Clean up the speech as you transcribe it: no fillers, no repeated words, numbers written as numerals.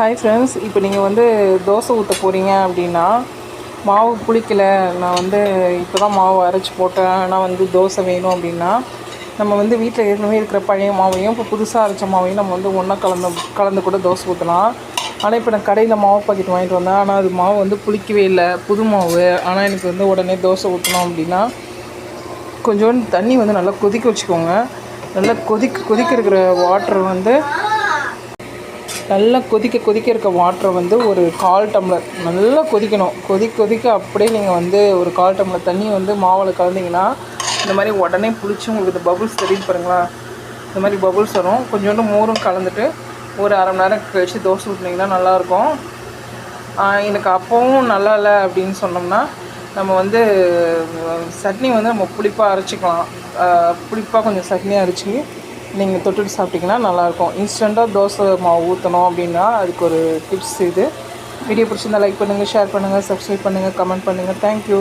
Hi friends, இப்போ நீங்கள் வந்து தோசை ஊற்ற போகிறீங்க அப்படின்னா மாவு புளிக்கலை, நான் வந்து இப்போ தான் மாவு அரைச்சி போட்டேன், ஆனால் வந்து தோசை வேணும் அப்படின்னா நம்ம வந்து வீட்டில் ஏற்கனவே இருக்கிற பழைய மாவையும் இப்போ புதுசாக அரைச்ச மாவையும் நம்ம வந்து ஒன்றா கலந்து கூட தோசை ஊற்றலாம். ஆனால் இப்போ நான் கடையில் மாவு பாக்கெட் வாங்கிட்டு வந்தேன், ஆனால் அது மாவு வந்து புளிக்கவே இல்லை, புது மாவு. ஆனால் எனக்கு வந்து உடனே தோசை ஊற்றணும் அப்படின்னா கொஞ்சோண்டு தண்ணி வந்து நல்லா கொதிக்க வச்சுக்கோங்க. நல்லா கொதிக்க இருக்கிற வாட்டர் வந்து நல்லா கொதிக்க இருக்க வாட்டரை வந்து ஒரு 1/4 டம்ளர் நல்லா கொதிக்கணும். கொதிக்க அப்படியே நீங்கள் வந்து ஒரு 1/4 டம்ளர் தண்ணி வந்து மாவில் கலந்திங்கன்னா இந்த மாதிரி உடனே புளிச்சு உங்களுக்கு இந்த பபுள்ஸ் தெரியும் பாருங்களா, இந்த மாதிரி பபுள்ஸ் வரும். கொஞ்சோண்டு மோரும் கலந்துட்டு ஒரு அரை மணி நேரம் கழித்து தோசை ஊற்றினீங்கன்னா நல்லாயிருக்கும். எனக்கு அப்போவும் நல்லா இல்லை அப்படின்னு சொன்னோம்னா நம்ம வந்து சட்னி வந்து நம்ம புளிப்பாக அரைச்சிக்கலாம். புளிப்பாக கொஞ்சம் சட்னியாக அரைச்சி நீங்கள் தொட்டுட்டு சாப்பிட்டிங்கன்னா நல்லாயிருக்கும். இன்ஸ்டண்ட்டாக தோசை மாவு ஊற்றணும் அப்படின்னா அதுக்கு ஒரு டிப்ஸ் இது. வீடியோ பிடிச்சிருந்தால் லைக் பண்ணுங்கள், ஷேர் பண்ணுங்கள், சப்ஸ்கிரைப் பண்ணுங்கள், கமெண்ட் பண்ணுங்கள். தேங்க்யூ.